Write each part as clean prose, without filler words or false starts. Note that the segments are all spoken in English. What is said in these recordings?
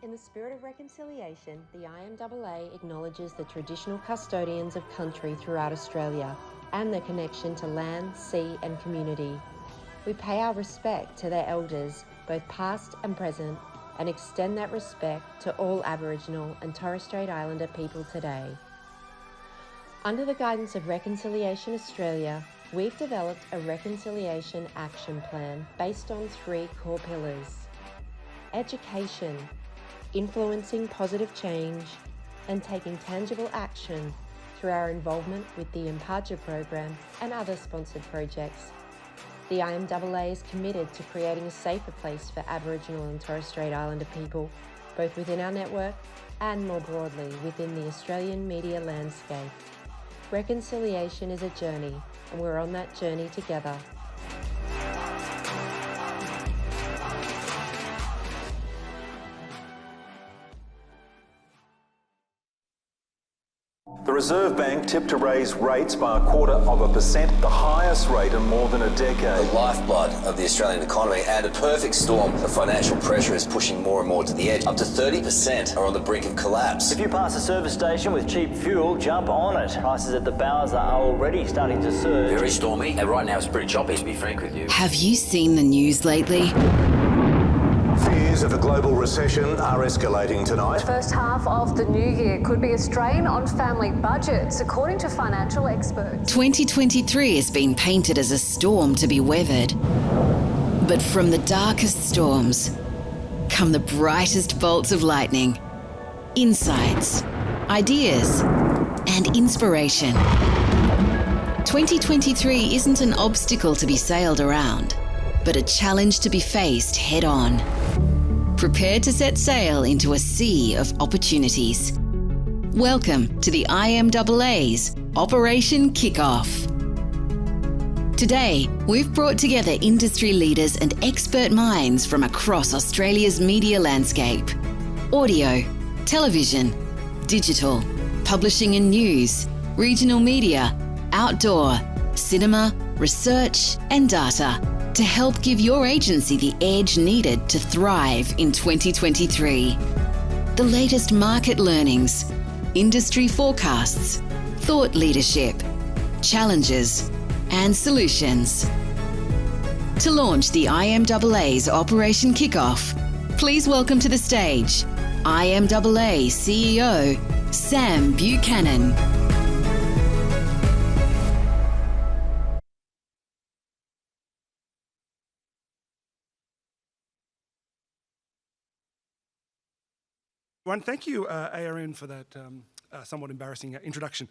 In the spirit of reconciliation, the IMAA acknowledges the traditional custodians of country throughout Australia and their connection to land, sea and community. We pay our respect to their elders, both past and present, and extend that respect to all Aboriginal and Torres Strait Islander people today. Under the guidance of Reconciliation Australia, we've developed a reconciliation action plan based on 3 core pillars: education, influencing positive change, and taking tangible action through our involvement with the Impaja program and other sponsored projects. The IMAA is committed to creating a safer place for Aboriginal and Torres Strait Islander people, both within our network and more broadly within the Australian media landscape. Reconciliation is a journey, and we're on that journey together. The Reserve Bank tipped to raise rates by 0.25%, the highest rate in more than a decade. The lifeblood of the Australian economy, and a perfect storm of financial pressure is pushing more and more to the edge. Up to 30% are on the brink of collapse. If you pass a service station with cheap fuel, jump on it. Prices at the bowers are already starting to surge. Very stormy, and right now it's pretty choppy, to be frank with you. Have you seen the news lately? Fears of a global recession are escalating tonight. The first half of the new year could be a strain on family budgets, according to financial experts. 2023 has been painted as a storm to be weathered. But from the darkest storms come the brightest bolts of lightning, insights, ideas, and inspiration. 2023 isn't an obstacle to be sailed around, but a challenge to be faced head on. Prepare to set sail into a sea of opportunities. Welcome to the IMAA's Operation Kickoff. Today, we've brought together industry leaders and expert minds from across Australia's media landscape: audio, television, digital, publishing and news, regional media, outdoor, cinema, research and data, to help give your agency the edge needed to thrive in 2023. The latest market learnings, industry forecasts, thought leadership, challenges, and solutions. To launch the IMAA's Operation Kickoff, please welcome to the stage IMAA CEO Sam Buchanan. Thank you, ARN, for that somewhat embarrassing introduction.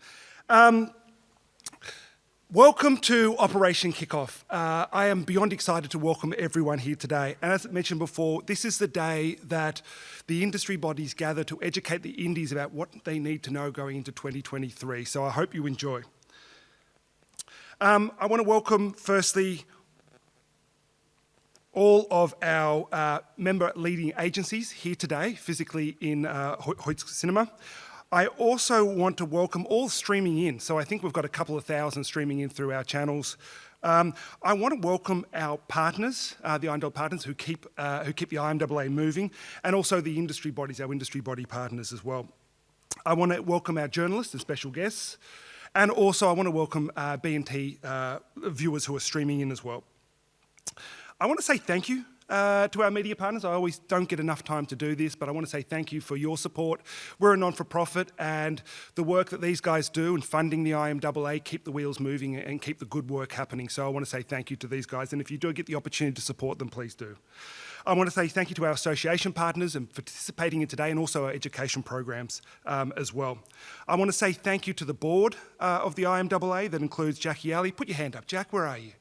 Welcome to Operation Kickoff. I am beyond excited to welcome everyone here today. And as mentioned before, this is the day that the industry bodies gather to educate the indies about what they need to know going into 2023. So I hope you enjoy. I want to welcome, firstly, all of our member leading agencies here today, physically in Hoyts Cinema. I also want to welcome all streaming in. So I think we've got a couple of thousand streaming in through our channels. I want to welcome our partners, the IMAA partners who keep the IMAA moving, and also the industry bodies, our industry body partners as well. I want to welcome our journalists and special guests, and also I want to welcome B&T viewers who are streaming in as well. I want to say thank you to our media partners. I always don't get enough time to do this, but I want to say thank you for your support. We're a non-for-profit, and the work that these guys do in funding the IMAA keep the wheels moving and keep the good work happening. So I want to say thank you to these guys, and if you do get the opportunity to support them, please do. I want to say thank you to our association partners and participating in today, and also our education programs as well. I want to say thank you to the board of the IMAA that includes Jackie Alley. Put your hand up. Jack, where are you?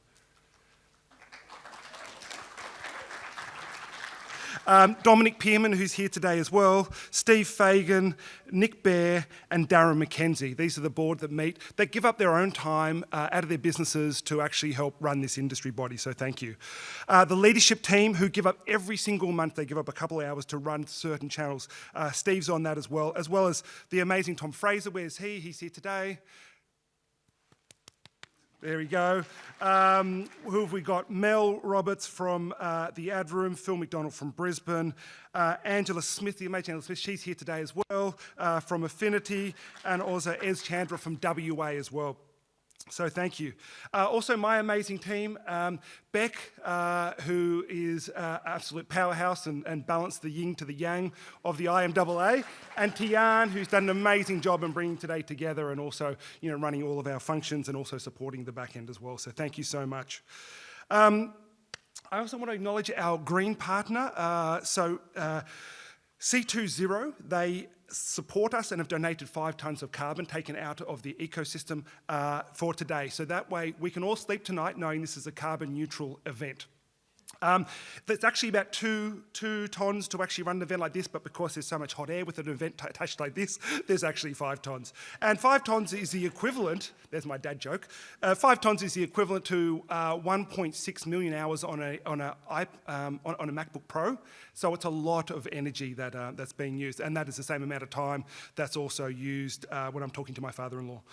Dominic Pearman, who's here today as well, Steve Fagan, Nick Bear, and Darren McKenzie. These are the board that meet. They give up their own time out of their businesses to actually help run this industry body, so thank you. The leadership team, who give up every single month, they give up a couple of hours to run certain channels. Steve's on that as well as the amazing Tom Fraser. Where's he? He's here today. There we go. Who have we got? Mel Roberts from the Ad Room, Phil McDonald from Brisbane, Angela Smith, the amazing Angela Smith, she's here today as well, from Affinity, and also Ez Chandra from WA as well. So thank you. Also my amazing team, Beck, who is absolute powerhouse and balanced the yin to the yang of the IMAA, and Tian, who's done an amazing job in bringing today together and also, running all of our functions and also supporting the back end as well. So thank you so much. I also want to acknowledge our green partner. C20, they support us and have donated 5 tonnes of carbon taken out of the ecosystem for today. So that way we can all sleep tonight knowing this is a carbon neutral event. There's actually about two tonnes to actually run an event like this, but because there's so much hot air with an event attached like this, there's actually 5 tonnes. And 5 tonnes is the equivalent, there's my dad joke, 5 tonnes is the equivalent to 1.6 million hours on a MacBook Pro. So it's a lot of energy that's being used, and that is the same amount of time that's also used when I'm talking to my father-in-law.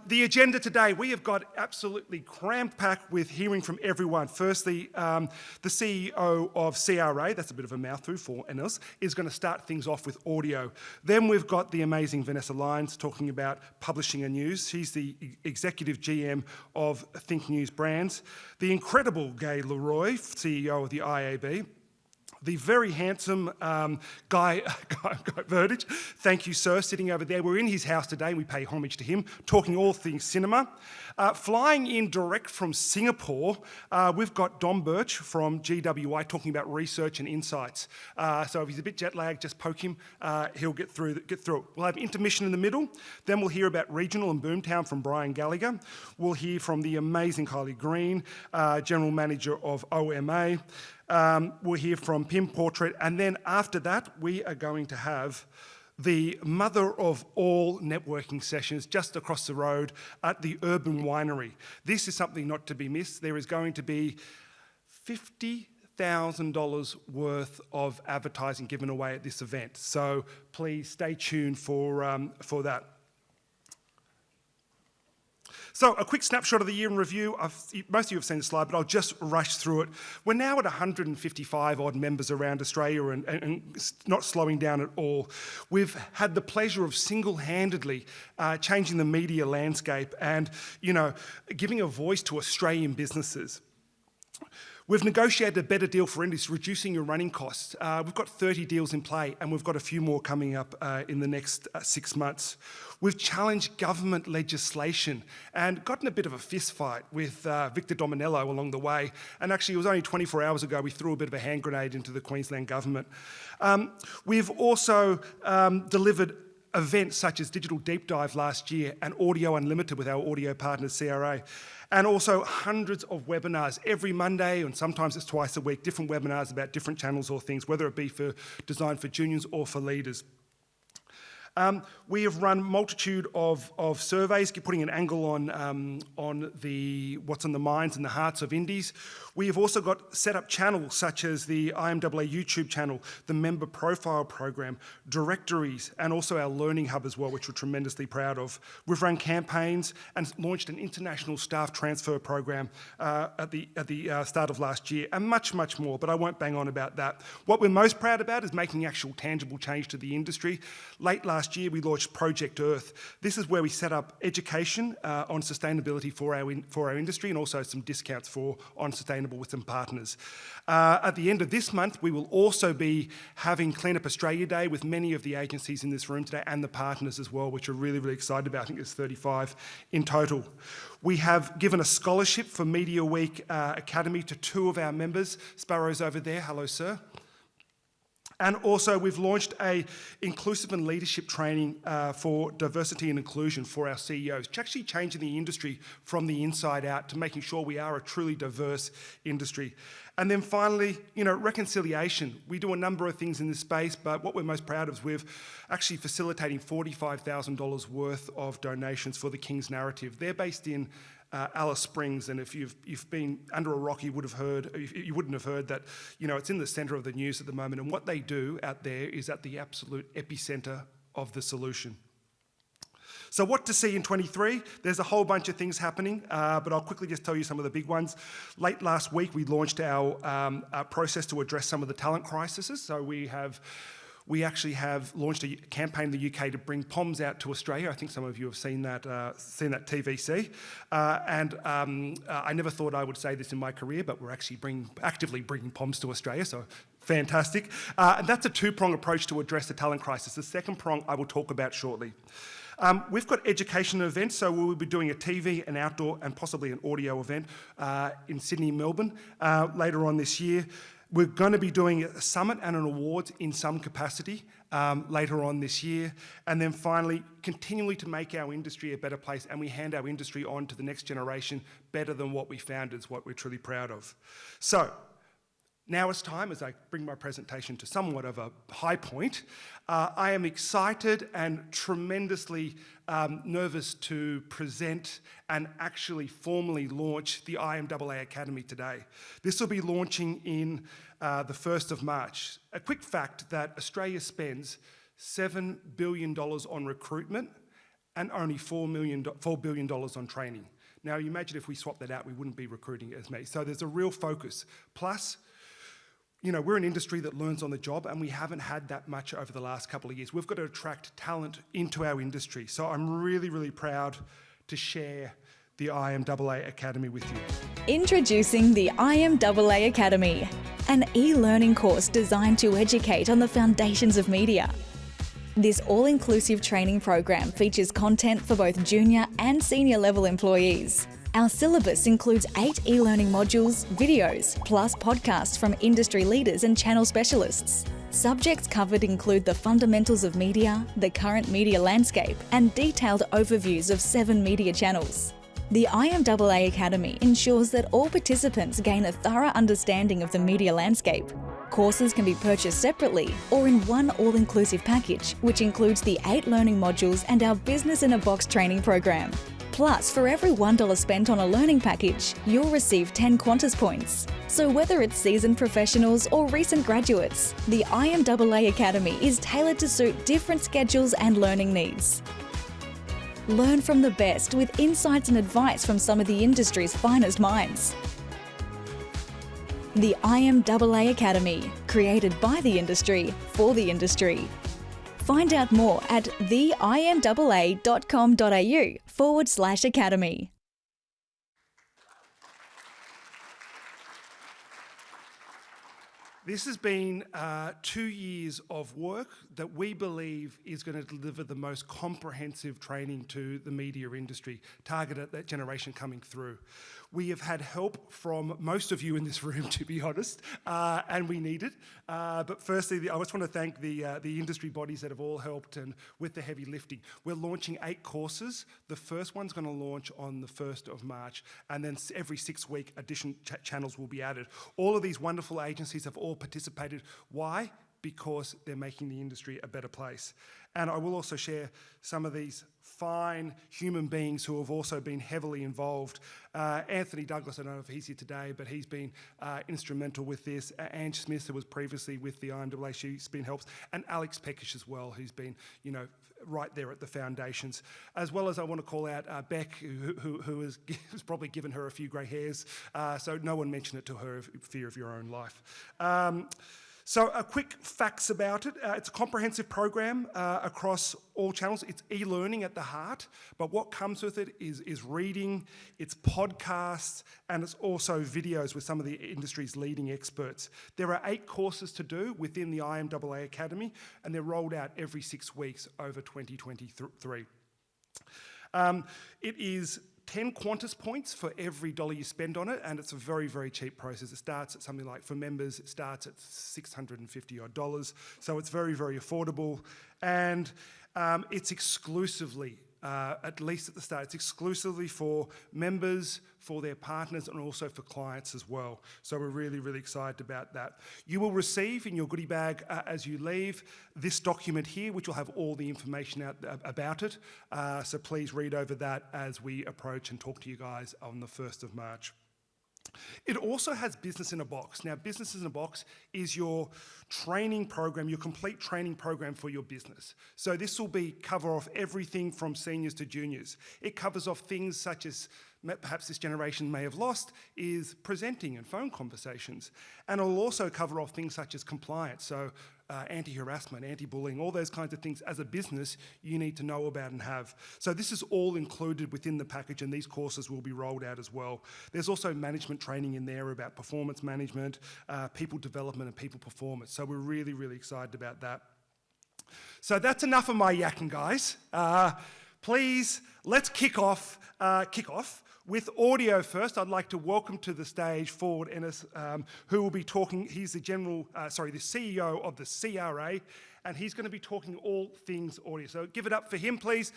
The agenda today, we have got absolutely crammed packed with hearing from everyone. Firstly, the CEO of CRA, that's a bit of a mouthful for NS, is going to start things off with audio. Then we've got the amazing Vanessa Lyons talking about publishing and news. She's the executive GM of Think News Brands. The incredible Gai Leroy, CEO of the IAB. The very handsome Guy Verdage, thank you, sir, sitting over there. We're in his house today, and we pay homage to him, talking all things cinema. Flying in direct from Singapore, we've got Dom Birch from GWI talking about research and insights. So if he's a bit jet lagged, just poke him, he'll get through it. We'll have intermission in the middle. Then we'll hear about regional and Boomtown from Brian Gallagher. We'll hear from the amazing Kylie Green, General Manager of OMA. We'll hear from Pim Portrait, and then after that, we are going to have the mother of all networking sessions just across the road at the Urban Winery. This is something not to be missed. There is going to be $50,000 worth of advertising given away at this event. So please stay tuned for that. So a quick snapshot of the year in review. Most of you have seen the slide, but I'll just rush through it. We're now at 155 odd members around Australia and not slowing down at all. We've had the pleasure of single-handedly changing the media landscape and, giving a voice to Australian businesses. We've negotiated a better deal for industry, reducing your running costs. We've got 30 deals in play, and we've got a few more coming up in the next 6 months. We've challenged government legislation and gotten a bit of a fist fight with Victor Dominello along the way. And actually, it was only 24 hours ago we threw a bit of a hand grenade into the Queensland government. We've also delivered events such as Digital Deep Dive last year and Audio Unlimited with our audio partners, CRA. And also hundreds of webinars every Monday, and sometimes it's twice a week, different webinars about different channels or things, whether it be designed for juniors or for leaders. We have run multitude of surveys, putting an angle on what's on the minds and the hearts of indies. We have also got set up channels such as the IMAA YouTube channel, the member profile program, directories, and also our learning hub as well, which we're tremendously proud of. We've run campaigns and launched an international staff transfer program at the start of last year, and much, much more, but I won't bang on about that. What we're most proud about is making actual tangible change to the industry. Late last year, we launched Project Earth. This is where we set up education on sustainability for our industry, and also some discounts on sustainable with some partners. At the end of this month, we will also be having Clean Up Australia Day with many of the agencies in this room today and the partners as well, which we're really, really excited about. I think there's 35 in total. We have given a scholarship for Media Week Academy to 2 of our members. Sparrow's over there. Hello, sir. And also, we've launched a inclusive and leadership training for diversity and inclusion for our CEOs, actually changing the industry from the inside out to making sure we are a truly diverse industry. And then finally, reconciliation. We do a number of things in this space, but what we're most proud of is we're actually facilitating $45,000 worth of donations for the King's Narrative. They're based in Alice Springs, and if you've been under a rock, you wouldn't have heard that, it's in the centre of the news at the moment, and what they do out there is at the absolute epicentre of the solution. So what to see in 23? There's a whole bunch of things happening, but I'll quickly just tell you some of the big ones. Late last week, we launched our process to address some of the talent crises. So we actually have launched a campaign in the UK to bring POMs out to Australia. I think some of you have seen that TVC. I never thought I would say this in my career, but we're actually actively bringing POMs to Australia, so fantastic. And that's a two-prong approach to address the talent crisis. The second prong I will talk about shortly. We've got education events, so we'll be doing a TV, an outdoor, and possibly an audio event in Sydney and Melbourne later on this year. We're going to be doing a summit and an awards in some capacity later on this year. And then finally, continually to make our industry a better place, and we hand our industry on to the next generation better than what we founded is what we're truly proud of. So, now it's time, as I bring my presentation to somewhat of a high point, I am excited and tremendously nervous to present and actually formally launch the IMAA Academy today. This will be launching in the 1st of March. A quick fact that Australia spends $7 billion on recruitment and only $4 billion on training. Now, you imagine if we swap that out, we wouldn't be recruiting as many. So there's a real focus. Plus, you know, we're an industry that learns on the job, and we haven't had that much over the last couple of years. We've got to attract talent into our industry. So I'm really, really proud to share the IMAA Academy with you. Introducing the IMAA Academy, an e-learning course designed to educate on the foundations of media. This all-inclusive training program features content for both junior and senior level employees. Our syllabus includes 8 e-learning modules, videos, plus podcasts from industry leaders and channel specialists. Subjects covered include the fundamentals of media, the current media landscape, and detailed overviews of 7 media channels. The IMAA Academy ensures that all participants gain a thorough understanding of the media landscape. Courses can be purchased separately or in one all-inclusive package, which includes the 8 learning modules and our Business in a Box training program. Plus, for every $1 spent on a learning package, you'll receive 10 Qantas points. So whether it's seasoned professionals or recent graduates, the IMAA Academy is tailored to suit different schedules and learning needs. Learn from the best with insights and advice from some of the industry's finest minds. The IMAA Academy, created by the industry, for the industry. Find out more at theimaaa.com.au/academy. This has been 2 years of work that we believe is going to deliver the most comprehensive training to the media industry, targeted at that generation coming through. We have had help from most of you in this room, to be honest, and we need it. But firstly, I just want to thank the industry bodies that have all helped and with the heavy lifting. We're launching 8 courses. The first one's going to launch on the 1st of March, and then every 6-week additional channels will be added. All of these wonderful agencies have all participated. Why? Because they're making the industry a better place. And I will also share some of these fine human beings who have also been heavily involved. Anthony Douglas, I don't know if he's here today, but he's been instrumental with this. Ange Smith, who was previously with the IMAA, she's been helps. And Alex Peckish as well, who's been, you know, right there at the foundations. As well as I want to call out Beck, who has probably given her a few grey hairs, so no one mention it to her for fear of your own life. So a quick facts about it. It's a comprehensive program across all channels. It's e-learning at the heart, but what comes with it is reading, it's podcasts, and it's also videos with some of the industry's leading experts. There are 8 courses to do within the IMAA Academy, and they're rolled out every 6 weeks over 2023. It is 10 Qantas points for every $1 you spend on it, and it's a very, very cheap process. It starts at something like, for members, it starts at $650 odd, so it's very, very affordable, and it's exclusively, at least at the start, it's exclusively for members, for their partners, and also for clients as well. So we're really, really excited about that. You will receive in your goodie bag as you leave this document here, which will have all the information out about it. So please read over that as we approach and talk to you guys on the 1st of March. It also has Business in a Box. Now, Business in a Box is your training program, your complete training program for your business. So this will cover off everything from seniors to juniors. It covers off things such as, perhaps this generation may have lost, is presenting and phone conversations. And it'll also cover off things such as compliance, so anti-harassment, anti-bullying, all those kinds of things as a business you need to know about and have. So this is all included within the package, and these courses will be rolled out as well. There's also management training in there about performance management, people development and people performance. So we're really, really excited about that. So that's enough of my yakking, guys. Please, let's kick off with audio first. I'd like to welcome to the stage Ford Ennis, who will be talking. He's the CEO of the CRA, and he's going to be talking all things audio. So give it up for him, please.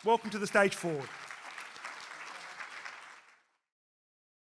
Welcome to the stage, Ford.